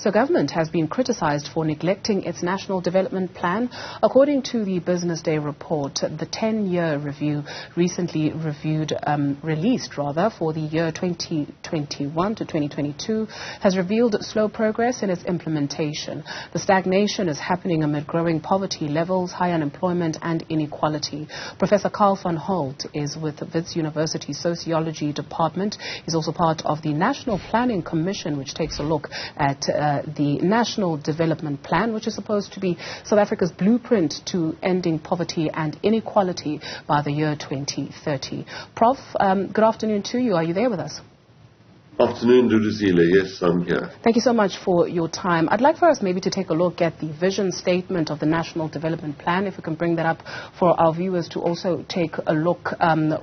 So government has been criticized for neglecting its national development plan. According to the Business Day report, the 10-year review recently released for the year 2021 to 2022 has revealed slow progress in its implementation. The stagnation is happening amid growing poverty levels, high unemployment and inequality. Professor Karl van Holdt is with the Wits University Sociology Department. He's also part of the National Planning Commission, which takes a look at the National Development Plan, which is supposed to be South Africa's blueprint to ending poverty and inequality by the year 2030. Prof, good afternoon to you. Are you there with us? Afternoon, Duduzile. Yes, I'm here. Thank you so much for your time. I'd like for us maybe to take a look at the vision statement of the National Development Plan, if we can bring that up for our viewers to also take a look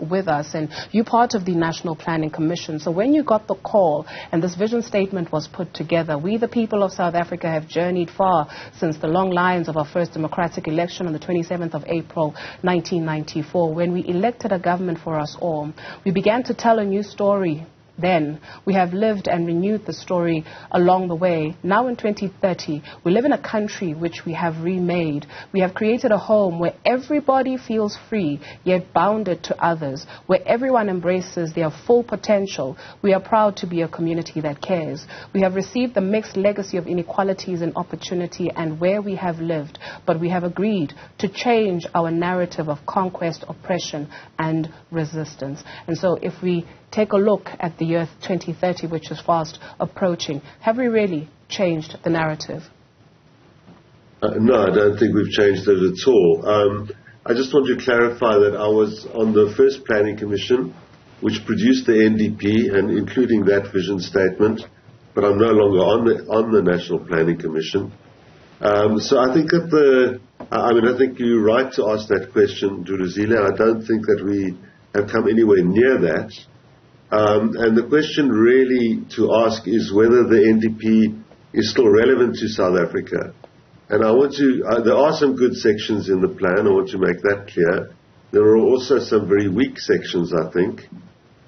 with us. And you're part of the National Planning Commission. So when you got the call and this vision statement was put together, we the people of South Africa have journeyed far since the long lines of our first democratic election on the 27th of April 1994, when we elected a government for us all. We began to tell a new story. Then we have lived and renewed the story along the way. Now in 2030, we live in a country which we have remade. We have created a home where everybody feels free, yet bounded to others, where everyone embraces their full potential. We are proud to be a community that cares. We have received the mixed legacy of inequalities and opportunity and where we have lived, but we have agreed to change our narrative of conquest, oppression, and resistance. And so if we take a look at the year 2030, which is fast approaching, have we really changed the narrative? No, I don't think we've changed it at all. I just want to clarify that I was on the first Planning Commission, which produced the NDP, and including that vision statement, but I'm no longer on the National Planning Commission. So I think I think you're right to ask that question, Duduzile. I don't think that we have come anywhere near that. And the question really to ask is whether the NDP is still relevant to South Africa. And I want to, there are some good sections in the plan, I want to make that clear. There are also some very weak sections, I think.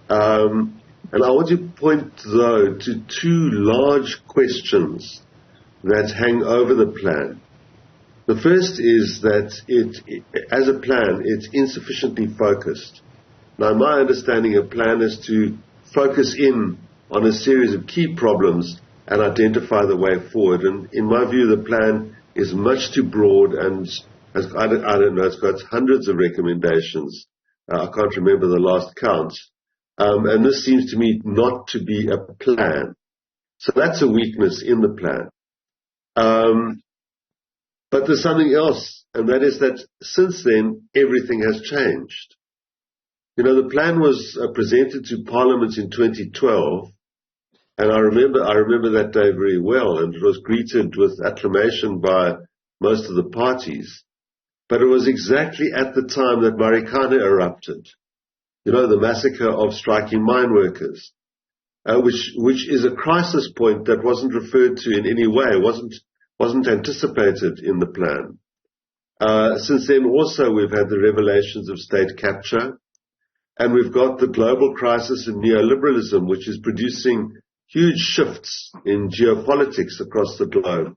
And I want to point, though, to two large questions that hang over the plan. The first is that as a plan, it's insufficiently focused. Now, my understanding of plan is to focus in on a series of key problems and identify the way forward. And in my view, the plan is much too broad and I don't know, it's got hundreds of recommendations. I can't remember the last count. And this seems to me not to be a plan. So that's a weakness in the plan. But there's something else, and that is that since then, everything has changed. You know, the plan was presented to Parliament in 2012, and I remember that day very well, and it was greeted with acclamation by most of the parties. But it was exactly at the time that Marikana erupted. You know, the massacre of striking mine workers, which is a crisis point that wasn't referred to in any way, wasn't anticipated in the plan. Since then, also we've had the revelations of state capture. And we've got the global crisis in neoliberalism, which is producing huge shifts in geopolitics across the globe.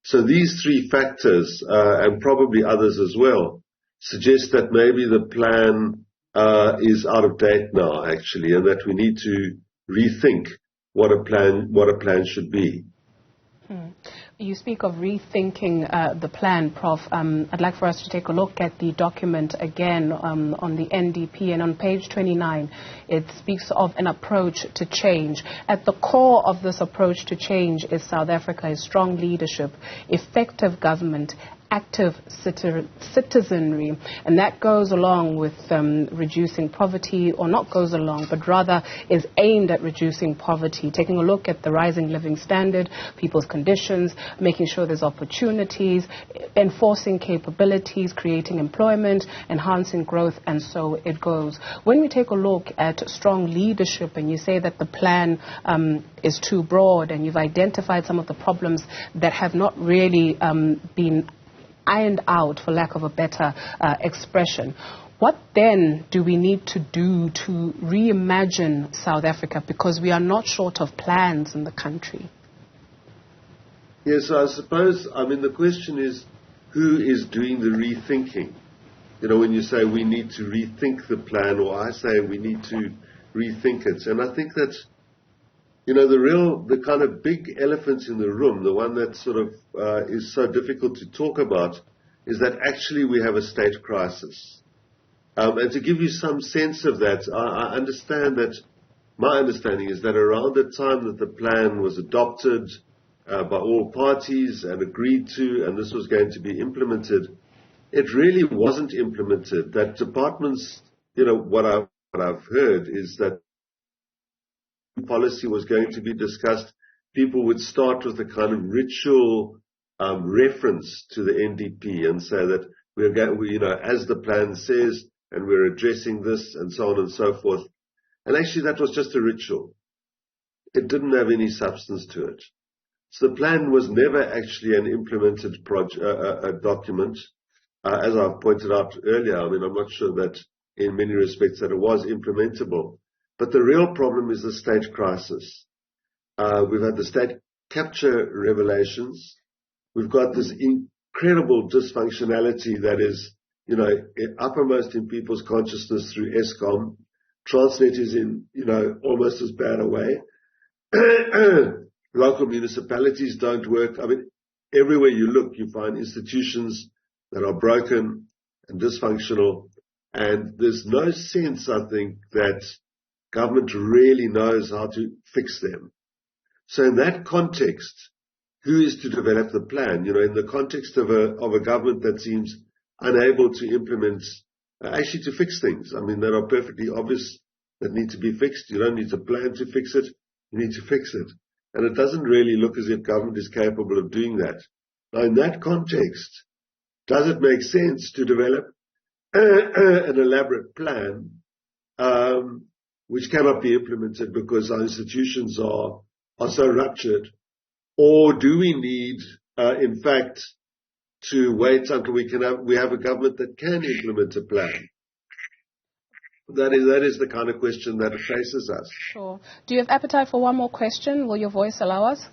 So these three factors, and probably others as well, suggest that maybe the plan is out of date now, actually, and that we need to rethink what a plan should be. You speak of rethinking the plan, Prof. I'd like for us to take a look at the document again on the NDP, and on page 29 it speaks of an approach to change. At the core of this approach to change is South Africa's strong leadership, effective government, active citizenry, and that goes along with reducing poverty, or not goes along, but rather is aimed at reducing poverty, taking a look at the rising living standard, people's conditions, making sure there's opportunities, enforcing capabilities, creating employment, enhancing growth, and so it goes. When we take a look at strong leadership, and you say that the plan is too broad, and you've identified some of the problems that have not really been ironed out, for lack of a better expression. What then do we need to do to reimagine South Africa? Because we are not short of plans in the country. Yes, I suppose, the question is, who is doing the rethinking? When you say we need to rethink the plan, or I say we need to rethink it. And I think that, the kind of big elephant in the room, the one that sort of is so difficult to talk about, is that actually we have a state crisis. And to give you some sense of that, I understand that, my understanding is that around the time that the plan was adopted by all parties and agreed to, and this was going to be implemented, it really wasn't implemented. That departments, what I've heard is that policy was going to be discussed. People would start with a kind of ritual reference to the NDP and say that we're going, as the plan says, and we're addressing this, and so on and so forth. And actually, that was just a ritual. It didn't have any substance to it. So the plan was never actually an implemented document. As I've pointed out earlier, I'm not sure that in many respects that it was implementable. But the real problem is the state crisis. We've had the state capture revelations. We've got this incredible dysfunctionality that is, uppermost in people's consciousness through ESCOM. Transnet is in, almost as bad a way. Local municipalities don't work. Everywhere you look, you find institutions that are broken and dysfunctional. And there's no sense, I think, that government really knows how to fix them. So in that context, who is to develop the plan? In the context of a government that seems unable to implement, actually to fix things. That are perfectly obvious that need to be fixed. You don't need to plan to fix it. You need to fix it. And it doesn't really look as if government is capable of doing that. Now, in that context, does it make sense to develop an elaborate plan which cannot be implemented because our institutions are so ruptured? Or do we need, in fact, to wait until we have a government that can implement a plan? That is the kind of question that faces us. Sure. Do you have appetite for one more question? Will your voice allow us?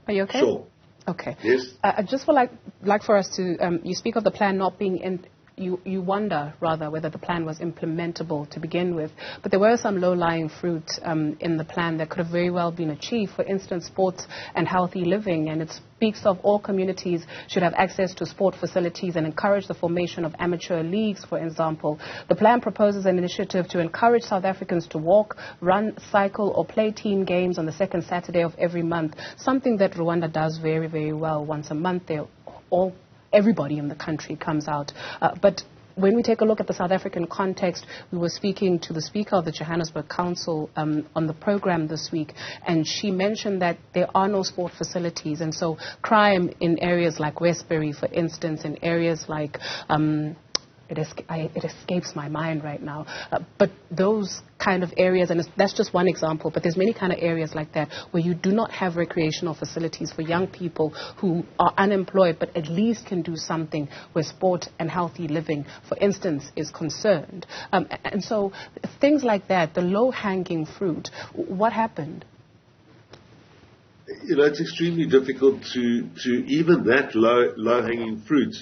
Are you okay? Sure. Okay. Yes. I just would like for us to, you speak of the plan not being in, you wonder, rather, whether the plan was implementable to begin with. But there were some low-lying fruit in the plan that could have very well been achieved. For instance, sports and healthy living. And it speaks of all communities should have access to sport facilities and encourage the formation of amateur leagues, for example. The plan proposes an initiative to encourage South Africans to walk, run, cycle, or play team games on the second Saturday of every month, something that Rwanda does very, very well. Once a month, everybody in the country comes out. But when we take a look at the South African context, we were speaking to the Speaker of the Johannesburg Council on the program this week, and she mentioned that there are no sport facilities. And so crime in areas like Westbury, for instance, in areas like it escapes my mind right now. But those kind of areas, and that's just one example, but there's many kind of areas like that where you do not have recreational facilities for young people who are unemployed, but at least can do something where sport and healthy living, for instance, is concerned. And so things like that, the low-hanging fruit, what happened? It's extremely difficult to even that low-hanging fruit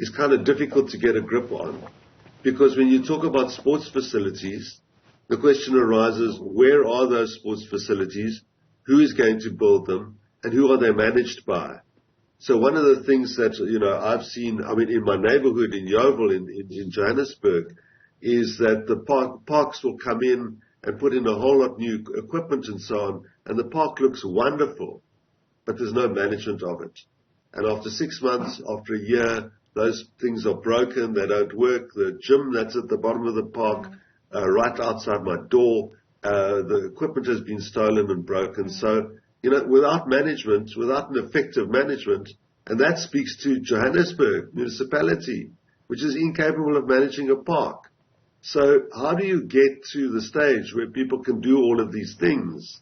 is kind of difficult to get a grip on, because when you talk about sports facilities, the question arises, where are those sports facilities, who is going to build them, and who are they managed by? So one of the things that, I've seen, in my neighborhood in Yeovil in Johannesburg, is that the parks will come in and put in a whole lot of new equipment and so on, and the park looks wonderful, but there's no management of it. And after 6 months, after a year, those things are broken, they don't work. The gym that's at the bottom of the park, right outside my door, the equipment has been stolen and broken. So, without management, without an effective management, and that speaks to Johannesburg municipality, which is incapable of managing a park. So how do you get to the stage where people can do all of these things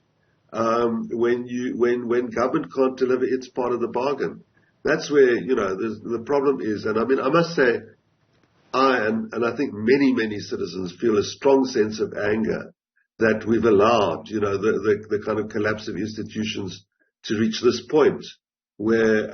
when government can't deliver its part of the bargain? That's where, the problem is. And I must say, and I think many citizens feel a strong sense of anger that we've allowed, the kind of collapse of institutions to reach this point. where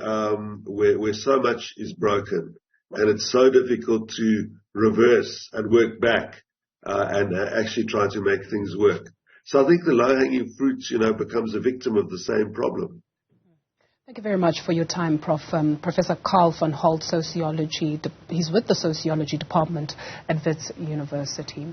so much is broken, and it's so difficult to reverse and work back and actually try to make things work. So I think the low-hanging fruit, becomes a victim of the same problem. Thank you very much for your time, Prof. Professor Karl van Holdt, Sociology. He's with the Sociology Department at Wits University.